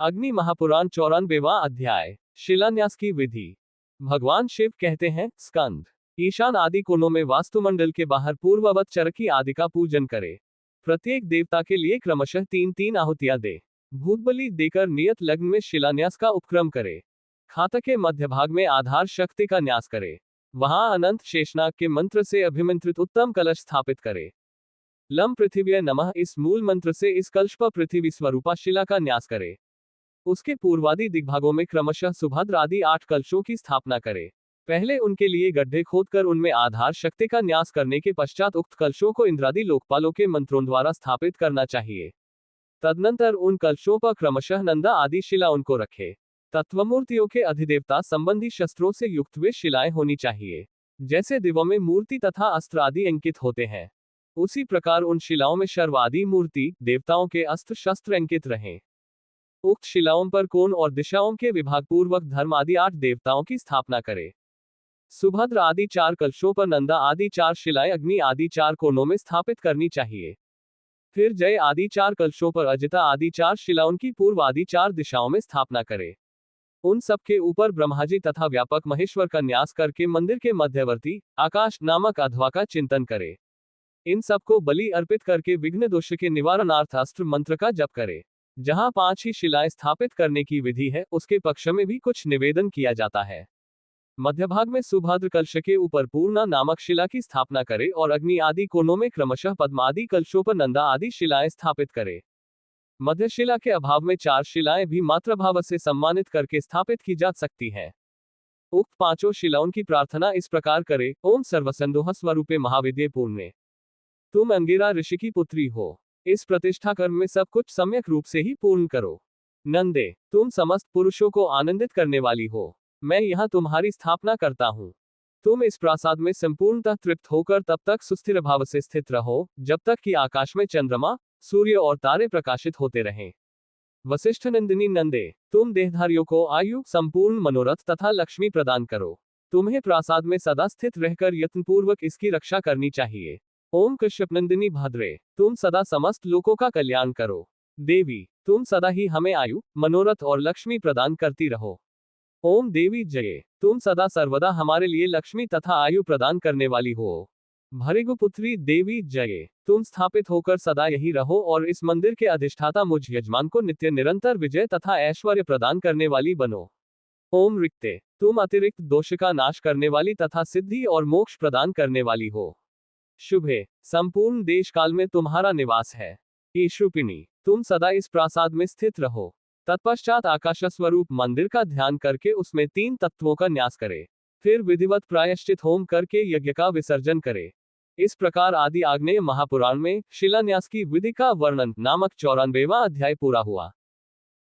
अग्नि महापुराण 94वां अध्याय। शिलान्यास की विधि। भगवान शिव कहते हैं, स्कंद ईशान आदि कोनों में वास्तुमंडल के बाहर पूर्ववत चरकी आदि का पूजन करे। प्रत्येक देवता के लिए क्रमशः 3-3 आहुतियां दे। भूतबलि देकर नियत लग्न में शिलान्यास का उपक्रम करे। खाता के मध्य भाग में आधार शक्ति का न्यास करे। वहां अनंत शेषनाग के मंत्र से अभिमंत्रित उत्तम कलश स्थापित करे। लम पृथिव्य नमः इस मूल मंत्र से इस कलश पर पृथ्वी स्वरूपा शिला का न्यास करे। उसके पूर्वादि दिग्भागों में क्रमशः सुभद्र आदि 8 कलशों की स्थापना करे। पहले उनके लिए गड्ढे खोदकर उनमें आधार शक्ति का न्यास करने के पश्चात उक्त कलशों को इंद्रादि लोकपालों के मंत्रों द्वारा स्थापित करना चाहिए। तदनंतर उन कलशों पर क्रमशः नंदा आदि शिला उनको रखे। तत्वमूर्तियों के अधिदेवता संबंधी शस्त्रों से युक्त वे शिलाएं होनी चाहिए। जैसे दिवों में मूर्ति तथा अस्त्र आदि अंकित होते हैं, उसी प्रकार उन शिलाओं में शर्व आदि मूर्ति देवताओं के अस्त्र शस्त्र अंकित रहें। उक्त शिलाओं पर कोण और दिशाओं के विभाग पूर्वक धर्म आदि 8 देवताओं की स्थापना करे। सुभद्र आदि 4 कलशों पर नंदा आदि 4 शिलाएं अग्नि आदि 4 कोनों में स्थापित करनी चाहिए। फिर जय आदि 4 कलशों पर अजिता आदि 4 शिलाओं की पूर्व आदि 4 दिशाओं में स्थापना करे। उन सब के ऊपर ब्रह्माजी तथा व्यापक महेश्वर का न्यास करके मंदिर के मध्यवर्ती आकाश नामक अध्वा का चिंतन करे। इन सबको बलि अर्पित करके विघ्न दोष के निवारणार्थ अस्त्र मंत्र का जप करे। जहां 5 ही शिलाएं स्थापित करने की विधि है, उसके पक्ष में भी कुछ निवेदन किया जाता है। मध्य भाग में सुभद्र कलश के ऊपर पूर्णा नामक शिला की स्थापना करे और अग्नि आदि कोनों में क्रमशः पद्म आदि कलशों पर नंदा आदि शिलाएं स्थापित करे। मध्य शिला के अभाव में 4 शिलाएं भी मातृभाव से सम्मानित करके स्थापित की जा सकती हैं। उक्त 5 शिलाओं की प्रार्थना इस प्रकार करे, ओम सर्वसंदोह स्वरूपे महाविद्ये पूर्णे। तुम अंगिरा ऋषि की पुत्री हो। इस प्रतिष्ठा कर्म में सब कुछ सम्यक रूप से ही पूर्ण करो। नंदे, तुम समस्त पुरुषों को आनंदित करने वाली हो। मैं यहाँ तुम्हारी स्थापना करता हूँ। तुम इस प्रासाद में संपूर्णतः तृप्त होकर तब तक सुस्थिर भाव से स्थित रहो, जब तक कि आकाश में चंद्रमा, सूर्य और तारे प्रकाशित होते रहें। वशिष्ठ नंदिनी नंदे, तुम देहधारियों को आयु, संपूर्ण मनोरथ तथा लक्ष्मी प्रदान करो। तुम्हें प्रासाद में सदा स्थित रहकर यत्नपूर्वक इसकी रक्षा करनी चाहिए। ओम कश्यपनंदिनी भद्रे, तुम सदा समस्त लोकों का कल्याण करो। देवी, तुम सदा ही हमें आयु, मनोरथ और लक्ष्मी प्रदान करती रहो। ओम देवी जये, तुम सदा सर्वदा हमारे लिए लक्ष्मी तथा आयु प्रदान करने वाली हो। भृगुपुत्री देवी जये, तुम स्थापित होकर सदा यही रहो और इस मंदिर के अधिष्ठाता मुझ यजमान को नित्य निरंतर विजय तथा ऐश्वर्य प्रदान करने वाली बनो। ओम रिक्ते, तुम अतिरिक्त दोष का नाश करने वाली तथा सिद्धि और मोक्ष प्रदान करने वाली हो। शुभे, संपूर्ण देश काल में तुम्हारा निवास है। ईशुपिनी, तुम सदा इस प्रासाद में स्थित रहो। तत्पश्चात आकाश स्वरूप मंदिर का ध्यान करके उसमें 3 तत्वों का न्यास करे। फिर विधिवत प्रायश्चित होम करके यज्ञ का विसर्जन करे। इस प्रकार आदि आग्नेय महापुराण में शिलान्यास की विधि का वर्णन नामक 94वां अध्याय पूरा हुआ।